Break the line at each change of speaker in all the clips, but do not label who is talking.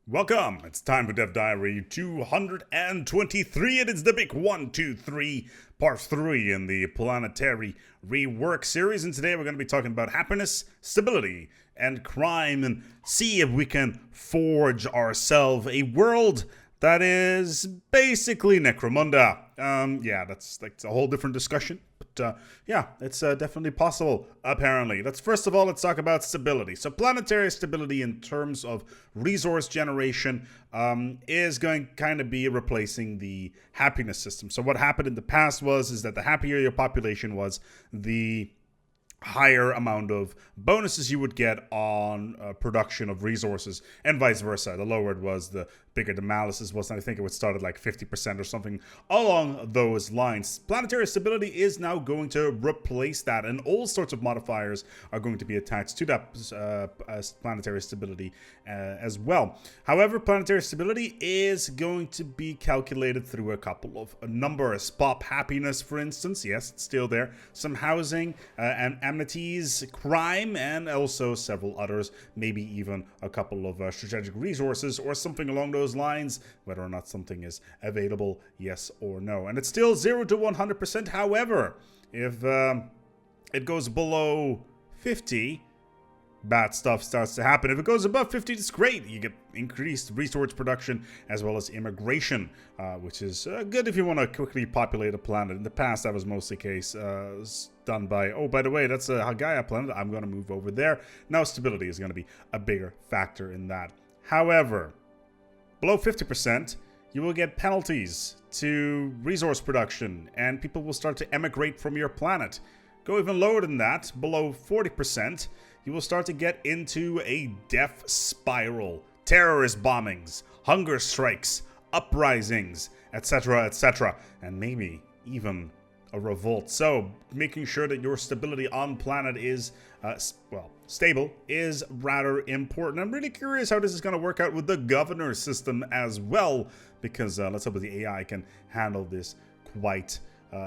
Welcome! It's time for Dev Diary 223, and it's the big 123, part 3 in the Planetary Rework series. And today we're going to be talking about happiness, stability, and crime, and see if we can forge ourselves a world that is basically Necromunda. That's a whole different discussion. But it's definitely possible, apparently. First of all, let's talk about stability. So planetary stability in terms of resource generation is going to kind of be replacing the happiness system. So what happened in the past is that the happier your population was, the higher amount of bonuses you would get on production of resources, and vice versa. The lower it was, the bigger the malices was, and I think it would start at like 50% or something along those lines. Planetary stability is now going to replace that, and all sorts of modifiers are going to be attached to that planetary stability as well. However, planetary stability is going to be calculated through a couple of numbers. Pop happiness, for instance, yes, it's still there. Some housing and amenities, crime, and also several others, maybe even a couple of strategic resources or something along those lines, whether or not something is available, yes or no. And it's still 0 to 100%. However, if it goes below 50, bad stuff starts to happen. If it goes above 50, it's great. You get increased resource production as well as immigration, which is good if you want to quickly populate a planet. In the past, that was mostly the case done by, oh, by the way, that's a Gaia planet. I'm going to move over there. Now stability is going to be a bigger factor in that. However, below 50%, you will get penalties to resource production, and people will start to emigrate from your planet. Go even lower than that, below 40%, you will start to get into a death spiral. Terrorist bombings, hunger strikes, uprisings, etc., etc., and maybe even a revolt. So, making sure that your stability on planet is, stable is rather important. I'm really curious how this is going to work out with the governor system as well, because let's hope that the AI can handle this quite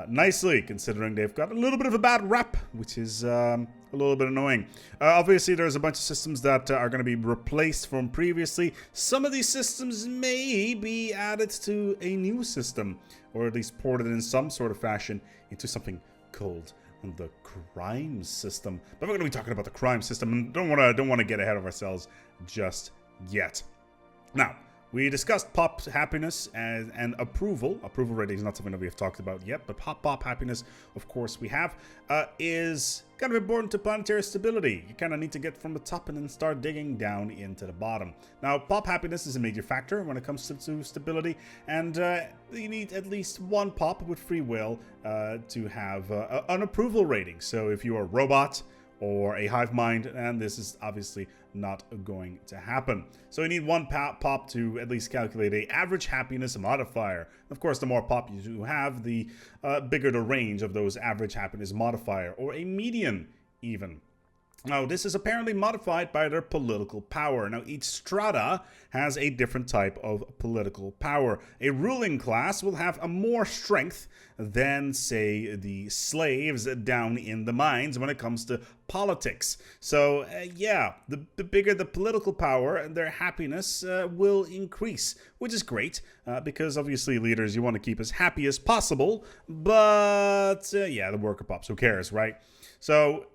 nicely, considering they've got a little bit of a bad rap, which is a little bit annoying. Obviously, there's a bunch of systems that are going to be replaced from previously. Some of these systems may be added to a new system, or at least ported in some sort of fashion into something called the crime system. But we're going to be talking about the crime system, and don't want to get ahead of ourselves just yet. Now, we discussed pop happiness and approval. Approval rating is not something that we have talked about yet, but pop happiness, of course, we have, is kind of important to planetary stability. You kind of need to get from the top and then start digging down into the bottom. Now, pop happiness is a major factor when it comes to stability, and you need at least one pop with free will to have an approval rating. So if you are a robot or a hive mind, and this is obviously not going to happen. So you need one pop to at least calculate a average happiness modifier. Of course, the more pop you have, the bigger the range of those average happiness modifier, or a median even. Now, this is apparently modified by their political power. Now, each strata has a different type of political power. A ruling class will have a more strength than, say, the slaves down in the mines when it comes to politics. So, the bigger the political power, their happiness will increase, which is great, because obviously leaders, you want to keep as happy as possible, but, the worker pops, who cares, right? So,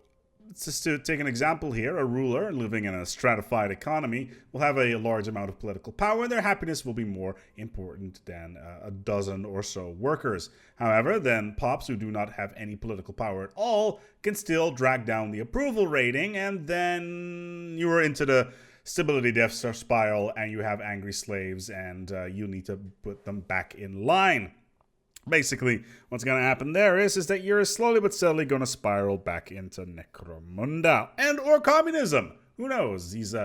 just to take an example here, a ruler living in a stratified economy will have a large amount of political power, and their happiness will be more important than a dozen or so workers. However, then pops who do not have any political power at all can still drag down the approval rating, and then you are into the stability death spiral, and you have angry slaves, and you need to put them back in line. Basically, what's going to happen there is that you're slowly but steadily going to spiral back into Necromunda and or communism. Who knows? These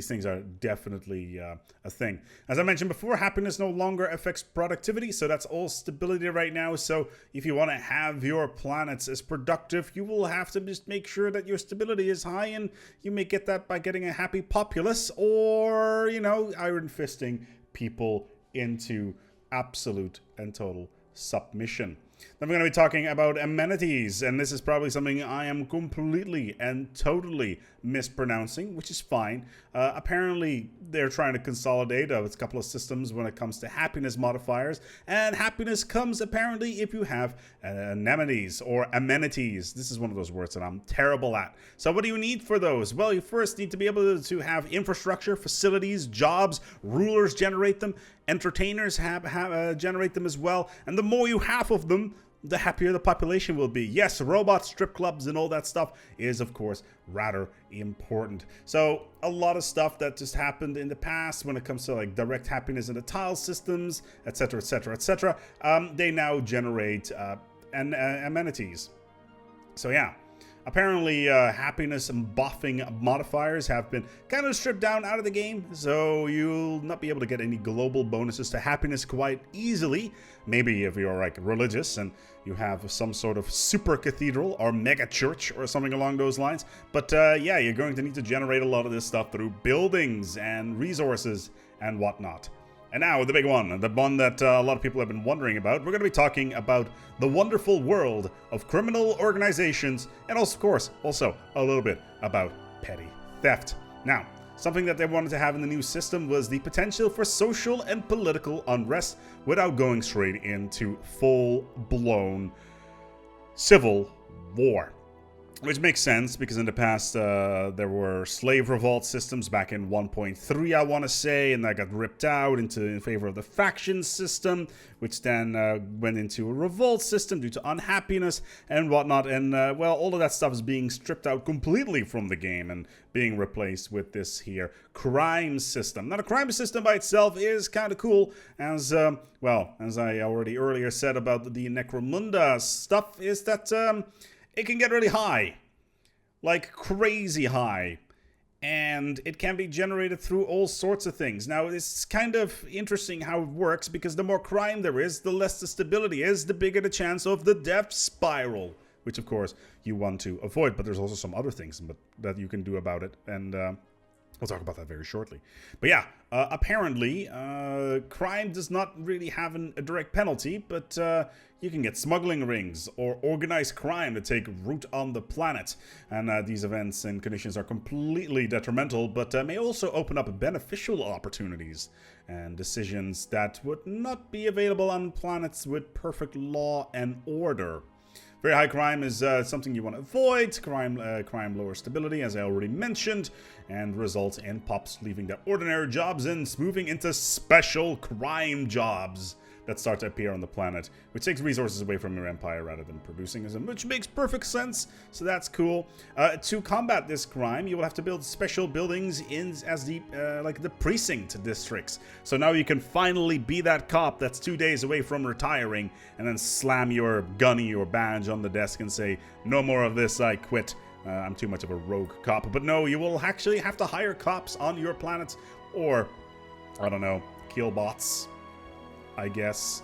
things are definitely a thing. As I mentioned before, happiness no longer affects productivity, so that's all stability right now. So if you want to have your planets as productive, you will have to just make sure that your stability is high, and you may get that by getting a happy populace, or, iron fisting people into absolute and total submission. Then we're going to be talking about amenities, and this is probably something I am completely and totally mispronouncing, which is fine. Apparently, they're trying to consolidate a couple of systems when it comes to happiness modifiers, and happiness comes apparently if you have amenities or amenities. This is one of those words that I'm terrible at. So what do you need for those? Well, you first need to be able to have infrastructure, facilities, jobs, rulers generate them, entertainers generate them as well, and the more you have of them, the happier the population will be. Yes, robots, strip clubs, and all that stuff is, of course, rather important. So a lot of stuff that just happened in the past when it comes to like direct happiness in the tile systems, etc., etc., etc., they now generate amenities. So yeah. Apparently, happiness and buffing modifiers have been kind of stripped down out of the game, so you'll not be able to get any global bonuses to happiness quite easily. Maybe if you're like religious and you have some sort of super cathedral or mega church or something along those lines. But yeah, you're going to need to generate a lot of this stuff through buildings and resources and whatnot. And now, the big one, the one that a lot of people have been wondering about. We're going to be talking about the wonderful world of criminal organizations, and also, of course, also a little bit about petty theft. Now, something that they wanted to have in the new system was the potential for social and political unrest without going straight into full-blown civil war. Which makes sense, because in the past there were slave revolt systems back in 1.3, I want to say, and that got ripped out in favor of the faction system, which then went into a revolt system due to unhappiness and whatnot. And, well, all of that stuff is being stripped out completely from the game and being replaced with this here crime system. Now, the crime system by itself is kind of cool, as, well, as I already earlier said about the Necromunda stuff, is that it can get really high, like crazy high, and it can be generated through all sorts of things. Now, it's kind of interesting how it works, because the more crime there is, the less the stability is, the bigger the chance of the death spiral, which of course you want to avoid, but there's also some other things that you can do about it, and we'll talk about that very shortly. But yeah, apparently, crime does not really have a direct penalty, but you can get smuggling rings or organized crime to take root on the planet. And these events and conditions are completely detrimental, but may also open up beneficial opportunities and decisions that would not be available on planets with perfect law and order. Very high crime is something you want to avoid. Crime lowers stability, as I already mentioned, and results in pups leaving their ordinary jobs and moving into special crime jobs that start to appear on the planet, which takes resources away from your empire rather than producing them, which makes perfect sense, so that's cool. To combat this crime, you will have to build special buildings as the like the precinct districts. So now you can finally be that cop that's 2 days away from retiring, and then slam your gunny or badge on the desk and say, "No more of this, I quit. I'm too much of a rogue cop." But no, you will actually have to hire cops on your planet, or, I don't know, kill bots, I guess.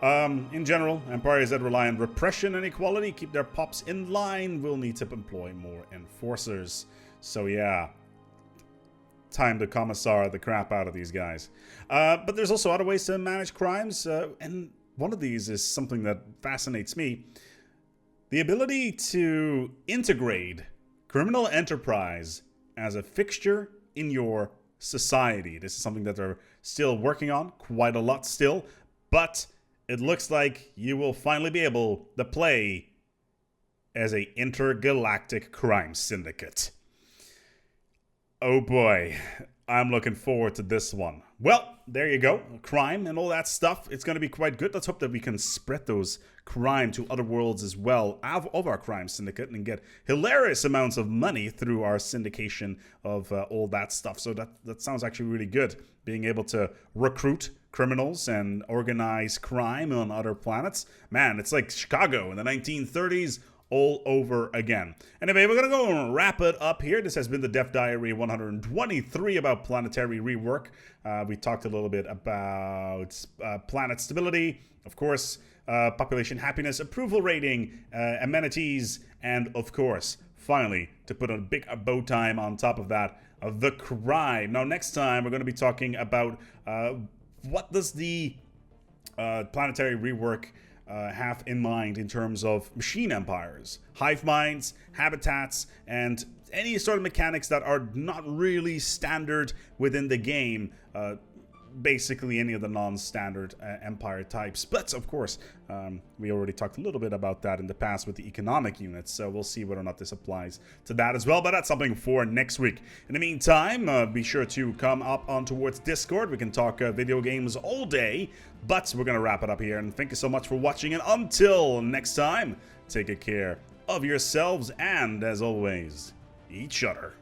In general, empires that rely on repression and equality keep their pups in line will need to employ more enforcers. So yeah, time to commissar the crap out of these guys. But there's also other ways to manage crimes, and one of these is something that fascinates me. The ability to integrate criminal enterprise as a fixture in your society. This is something that they're still working on quite a lot still, but it looks like you will finally be able to play as a intergalactic crime syndicate. Oh boy, I'm looking forward to this one. Well, there you go. Crime and all that stuff. It's going to be quite good. Let's hope that we can spread those crime to other worlds as well of our crime syndicate and get hilarious amounts of money through our syndication of all that stuff. So that sounds actually really good. Being able to recruit criminals and organize crime on other planets. Man, it's like Chicago in the 1930s all over again. Anyway, we're going to go and wrap it up here. This has been the Dev Diary 123 about planetary rework. We talked a little bit about planet stability, of course, population happiness, approval rating, amenities, and of course, finally, to put a big bow tie on top of that, the crime. Now, next time, we're going to be talking about what does the planetary rework have in mind in terms of machine empires, hive minds, habitats, and any sort of mechanics that are not really standard within the game. Basically any of the non-standard empire types. But of course, we already talked a little bit about that in the past with the economic units, so we'll see whether or not this applies to that as well, but that's something for next week. In the meantime, be sure to come up on towards Discord. We can talk video games all day, but we're gonna wrap it up here, and thank you so much for watching, and until next time, take good care of yourselves, and as always, each other.